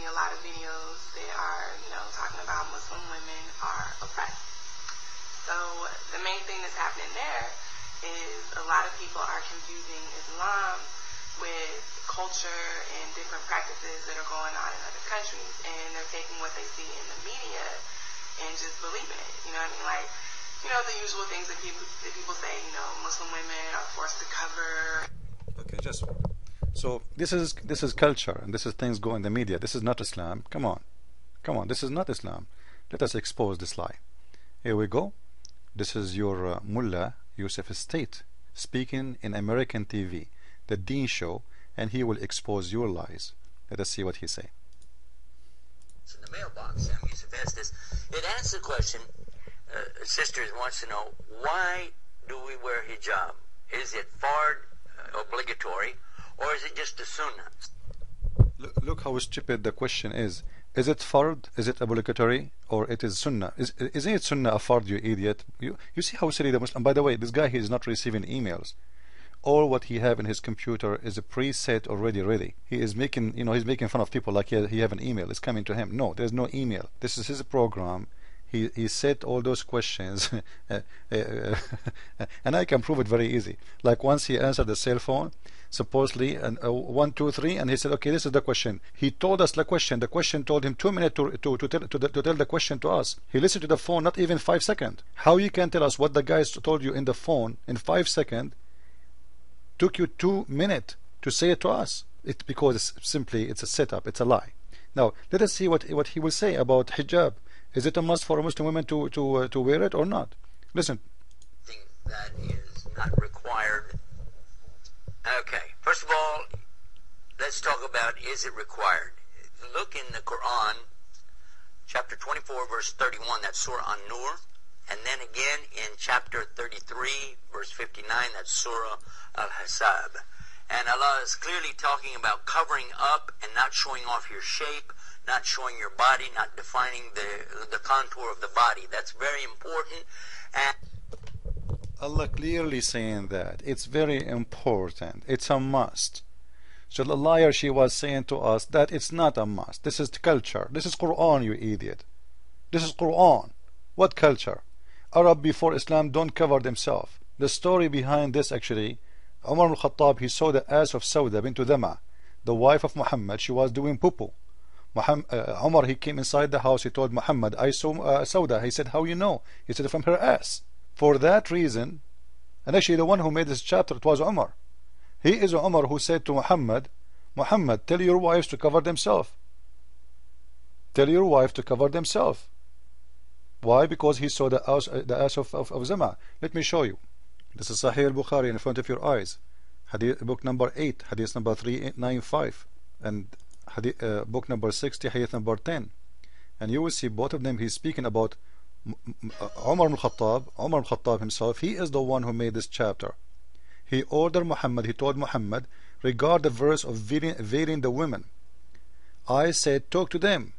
A lot of videos that are, talking about Muslim women are oppressed. So the main thing that's happening there is a lot of people are confusing Islam with culture and different practices that are going on in other countries, and they're taking what they see in the media and just believing it. You know what I mean? Like, the usual things that people say, Muslim women are forced to cover. Okay, just so this is culture, and this is things go in the media. This is not Islam. Come on, this is not Islam. Let us expose this lie. Here we go. This is your Mullah Yusuf State speaking in American TV, the Deen show, and he will expose your lies. Let us see what he say. In the mailbox, Yusuf asked this. It asks the question, sisters wants to know, why do we wear hijab? Is it fard, obligatory, or is it just a sunnah? Look how stupid the question is. Is it fard? Is it obligatory? Or it is sunnah? Isn't it sunnah a fard, you idiot? You see how silly the Muslim. By the way, this guy, he is not receiving emails. All what he have in his computer is a preset already ready. He is making, he's making fun of people like he have an email. It's coming to him. No, there's no email. This is his program. He set all those questions and I can prove it very easy. Like once he answered the cell phone, supposedly, and 1, 2, 3, and he said, okay, this is the question. He told us the question. The question told him 2 minutes to tell the question to us. He listened to the phone, not even 5 seconds. How you can tell us what the guys told you in the phone in 5 seconds took you 2 minutes to say it to us? It's because it's a setup. It's a lie. Now let us see what he will say about hijab. Is it a must for a Muslim woman to wear it or not? Listen. That is not required. Okay, first of all, let's talk about, is it required? Look in the Quran, chapter 24, verse 31, that's Surah An-Nur, and then again in chapter 33, verse 59, that's Surah Al-Hijab. And Allah is clearly talking about covering up and not showing off your shape, not showing your body, not defining the contour of the body. That's very important. And Allah clearly saying that it's very important, it's a must. So the liar, she was saying to us that it's not a must. This is culture. This is Quran, you idiot. This is Quran. What culture? Arab before Islam don't cover themselves. The story behind this, actually, Umar al-Khattab, he saw the ass of Sauda bint Dama, the wife of Muhammad. She was doing poo-poo. Umar, he came inside the house. He told Muhammad, I saw Sauda. He said, how you know? He said, from her ass. For that reason, and actually the one who made this chapter, it was Umar. He is Umar who said to Muhammad, Muhammad, tell your wives to cover themselves. Tell your wife to cover themselves. Why? Because he saw the ass of Zama. Let me show you. This is Sahih al-Bukhari in front of your eyes. Hadith, book number 8, hadith number 395, and hadith, book number 60, hadith number 10. And you will see both of them, he's speaking about Umar al-Khattab himself. He is the one who made this chapter. He ordered Muhammad, he told Muhammad, regard the verse of veiling the women. I said, talk to them.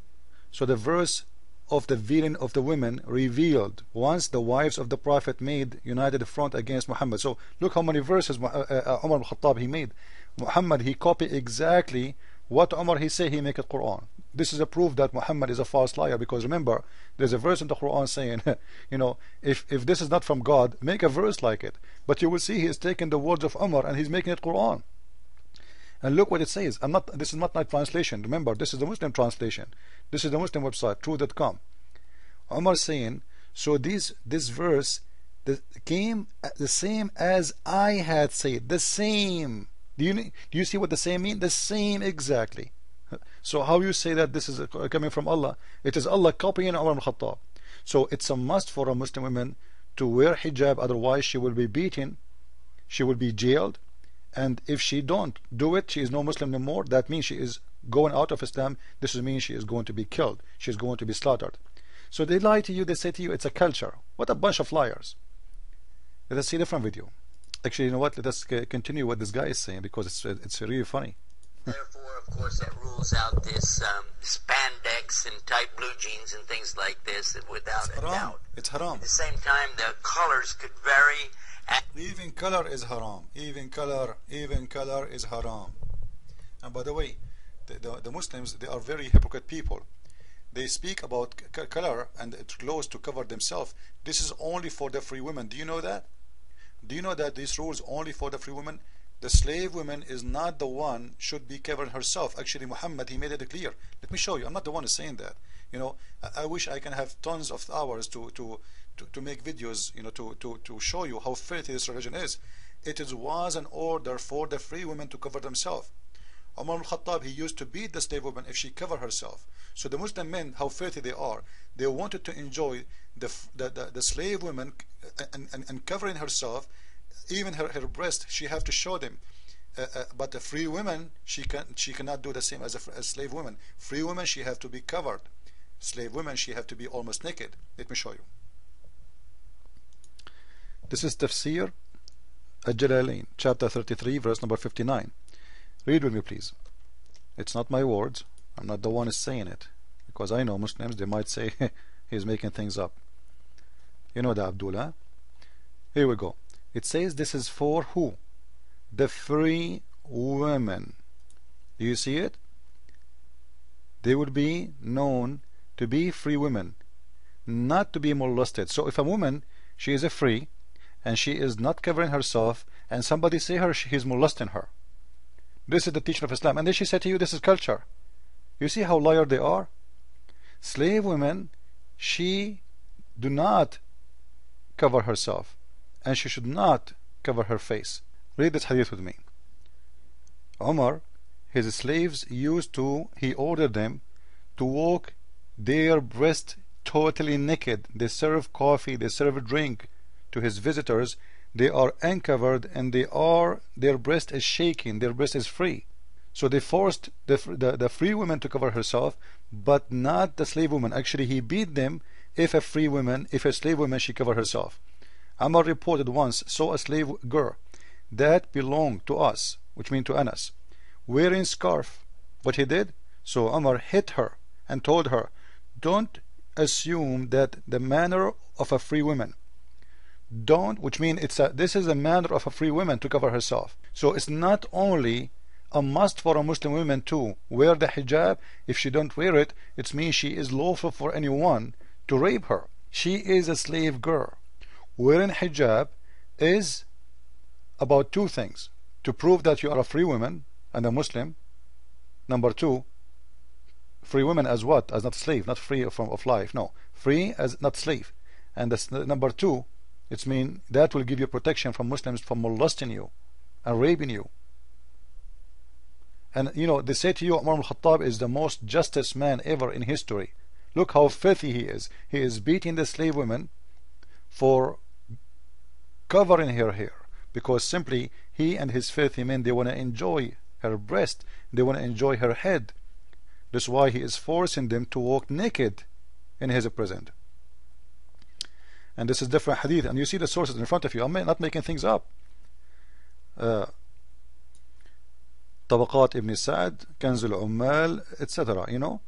So the verse of the veiling of the women revealed once the wives of the Prophet made united front against Muhammad. So look how many verses Umar al-Khattab he made. Muhammad, he copied exactly what Umar he said, he make it Quran. This is a proof that Muhammad is a false liar, because remember, there's a verse in the Quran saying, if this is not from God, make a verse like it. But you will see he is taking the words of Umar and he's making it Quran. And look what it says. This is not my translation. Remember, this is the Muslim translation. This is the Muslim website, true.com. Umar saying, so this verse came the same as I had said. The same. Do you see what the same mean? The same exactly. So how you say that this is coming from Allah? It is Allah copying Umar al-Khattab. So it's a must for a Muslim woman to wear hijab, otherwise she will be beaten, she will be jailed, and if she don't do it, she is no Muslim anymore. That means she is going out of Islam. This means she is going to be killed, she is going to be slaughtered. So they lie to you, they say to you it's a culture. What a bunch of liars. Let us see a different video. Actually, you know what, let us continue what this guy is saying, because it's really funny. Therefore, of course, that rules out this spandex and tight blue jeans and things like this, without a doubt. It's haram. At the same time, the colors could vary. Even color is haram. Even color is haram. And by the way, the Muslims, they are very hypocrite people. They speak about color and clothes to cover themselves. This is only for the free women. Do you know that? Do you know that these rules only for the free women? The slave woman is not the one should be covering herself. Actually, Muhammad, he made it clear. Let me show you. I'm not the one who's saying that. You know, I wish I can have tons of hours to make videos, you know, to show you how filthy this religion is. It was an order for the free women to cover themselves. Umar al-Khattab, he used to beat the slave woman if she covered herself. So the Muslim men, how filthy they are, they wanted to enjoy the slave woman and covering herself, even her breast, she have to show them. But the free woman, she cannot do the same as a slave woman. Free woman, she have to be covered. Slave women, she have to be almost naked. Let me show you. This is Tafsir Al-Jalalain, chapter 33, verse number 59. Read with me, please. It's not my words. I'm not the one who's saying it, because I know Muslims, they might say he's making things up. You know that, Abdullah. Here we go. It says this is for who? The free women. Do you see it? They would be known to be free women, not to be molested. So if a woman, she is a free, and she is not covering herself, and somebody say her, he's molesting her. This is the teaching of Islam. And then she said to you, this is culture. You see how liar they are? Slave women, she do not cover herself, and she should not cover her face. Read this hadith with me. Umar, his slaves he ordered them to walk their breast totally naked. They serve coffee, they serve a drink to his visitors. They are uncovered, and their breast is shaking, their breast is free. So they forced the free woman to cover herself, but not the slave woman. Actually, he beat them if a slave woman, she covered herself. Amr reported once saw a slave girl that belonged to us, which means to Anas, wearing scarf. What he did? So Amr hit her and told her, don't assume that the manner of a free woman. Don't, which means this is a manner of a free woman to cover herself. So it's not only a must for a Muslim woman to wear the hijab. If she don't wear it, it means she is lawful for anyone to rape her. She is a slave girl. Wearing hijab is about two things: to prove that you are a free woman and a Muslim. Number two, free woman as what? As not slave, not free of life. No, free as not slave. And that's number two. It means that will give you protection from Muslims from molesting you and raping you. And you know, they say to you, Umar al-Khattab is the most justest man ever in history. Look how filthy he is. He is beating the slave women for covering her hair, because simply he and his filthy men, they want to enjoy her breast, they want to enjoy her head. That's why he is forcing them to walk naked in his prison. And this is different hadith, and you see the sources in front of you. I'm not making things up. Tabaqat ibn Sa'd, Kanz al-Ummal, etc. You know,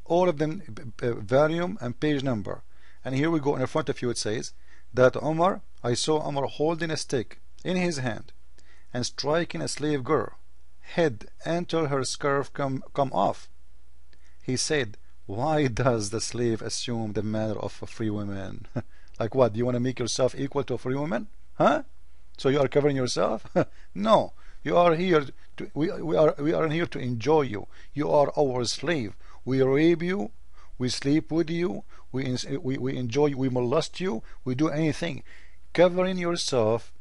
all of them, volume and page number. And here we go in front of you. It says that I saw Umar holding a stick in his hand and striking a slave girl head until her scarf come off. He said, why does the slave assume the manner of a free woman? Like what? Do you want to make yourself equal to a free woman? Huh? So you are covering yourself? No. You are here to, we are here to enjoy you. You are our slave. We rape you, we sleep with you, we enjoy you, we molest you, we do anything. Covering yourself,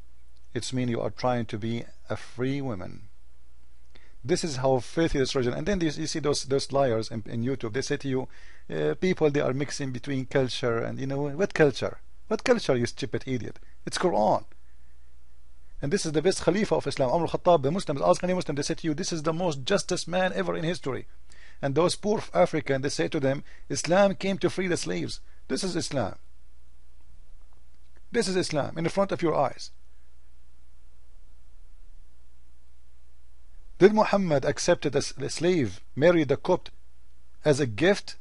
it's mean you are trying to be a free woman. This is how filthy this religion. And then you see those liars in YouTube. They say to you, people, they are mixing between culture and, you know, what culture? What culture, you stupid idiot? It's Quran. And this is the best Khalifa of Islam, Umar al-Khattab. The Muslims, ask any Muslim, they say to you, this is the most justest man ever in history. And those poor Africans, they say to them, Islam came to free the slaves. This is Islam. This is Islam in the front of your eyes. Did Muhammad accept the slave, marry the Copt as a gift?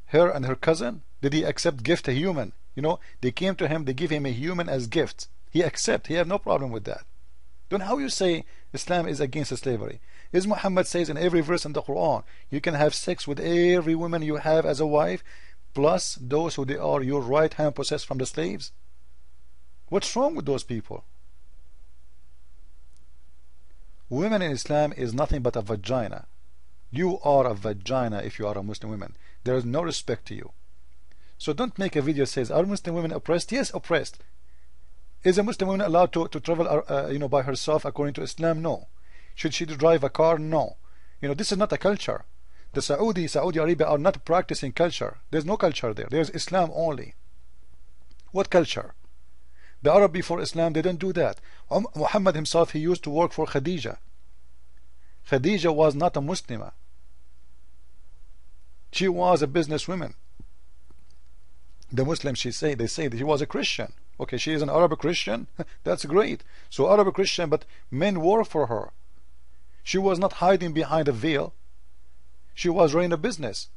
Her and her cousin? Did he accept gift, a human? You know, they came to him, they give him a human as gift. He accept. He have no problem with that. Then how you say Islam is against slavery? Is Muhammad says in every verse in the Quran, you can have sex with every woman you have as a wife, plus those who they are your right hand possessed from the slaves? What's wrong with those people? Women in Islam is nothing but a vagina. You are a vagina if you are a Muslim woman. There is no respect to you. So don't make a video that says, are Muslim women oppressed? Yes, oppressed. Is a Muslim woman allowed to travel by herself according to Islam? No. Should she drive a car? No. This is not a culture. The Saudi Arabia are not practicing culture. There's no culture there. There's Islam only. What culture? The Arab before Islam, they don't do that. Muhammad himself, he used to work for Khadija. Khadija was not a Muslimah. She was a businesswoman. The Muslims, they say that she was a Christian. Okay, she is an Arab Christian. That's great. So Arab Christian, but men work for her. She was not hiding behind a veil. She was running a business.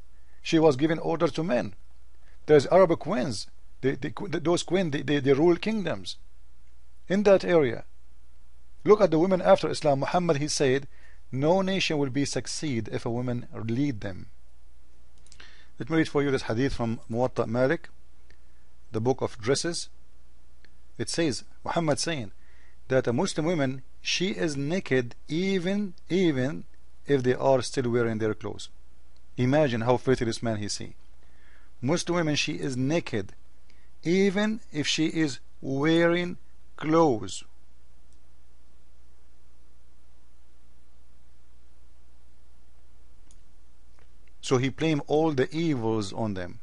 She was giving orders to men. There's Arab queens. Those queens, they rule kingdoms in that area. Look at the women after Islam. Muhammad, he said, no nation will be succeed if a woman lead them. Let me read for you this hadith from Muwatta Malik, the book of dresses. It says, Muhammad saying that a Muslim woman, she is naked even if they are still wearing their clothes. Imagine how filthy this man he see. Muslim women, she is naked even if she is wearing clothes. So he blamed all the evils on them.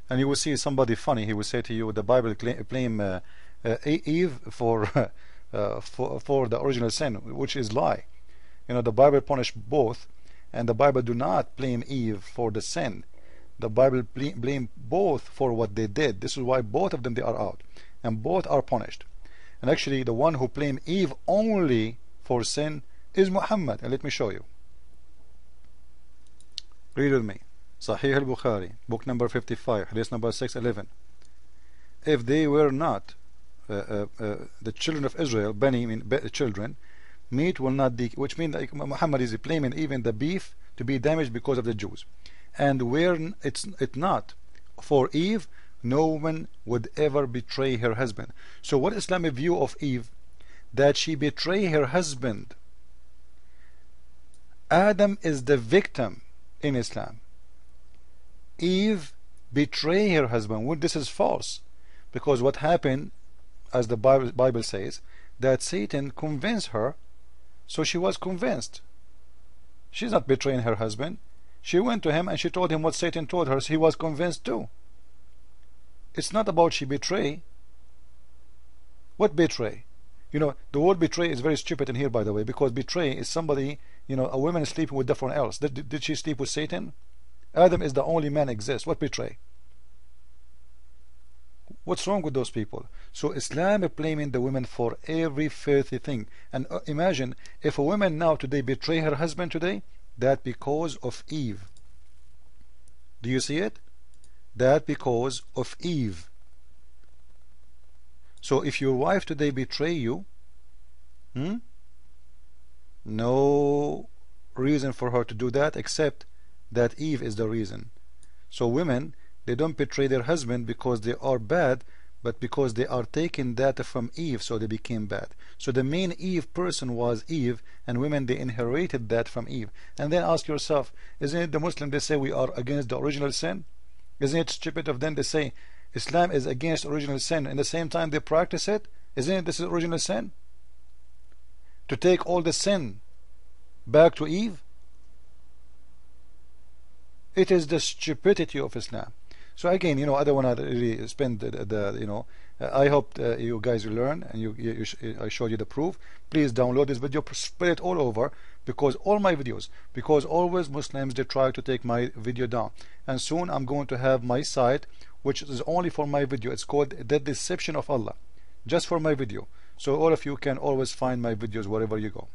And you will see somebody funny, he will say to you, the Bible blame Eve for the original sin, which is lie. The Bible punish both, and the Bible do not blame Eve for the sin. The Bible blame both for what they did. This is why both of them, they are out, and both are punished. And actually the one who blamed Eve only for sin is Muhammad. And let me show you. Read with me. Sahih al-Bukhari, book number 55, hadith number 611. If they were not the children of Israel, children, meat will not be, which means like Muhammad is blaming even the beef to be damaged because of the Jews. And where it's not for Eve, no woman would ever betray her husband. So what Islamic view of Eve? That she betray her husband. Adam is the victim in Islam. Eve betray her husband. Well, this is false, because what happened, as the Bible says, that Satan convinced her, so she was convinced. She's not betraying her husband. She went to him and she told him what Satan told her, so he was convinced too. It's not about she betray. What betray? The word betray is very stupid in here, by the way, because betray is somebody, a woman is sleeping with someone else. Did she sleep with Satan? Adam is the only man exists. What betray? What's wrong with those people? So Islam is blaming the women for every filthy thing. And imagine if a woman now today betray her husband today, that because of Eve. Do you see it? That because of Eve. So if your wife today betray you, no reason for her to do that except that Eve is the reason. So women, they don't betray their husband because they are bad, but because they are taking data from Eve, so they became bad. So the main Eve person was Eve, and women, they inherited that from Eve. And then ask yourself, isn't it the Muslim, they say we are against the original sin? Isn't it stupid of them to say Islam is against original sin, and at the same time they practice it? Isn't it this is original sin? To take all the sin back to Eve? It is the stupidity of Islam. So again, I don't want to really spend I hope you guys will learn, and I showed you the proof. Please download this video, spread it all over, because all my videos, because always Muslims, they try to take my video down. And soon I'm going to have my site, which is only for my video. It's called The Deception of Allah, just for my video. So all of you can always find my videos wherever you go.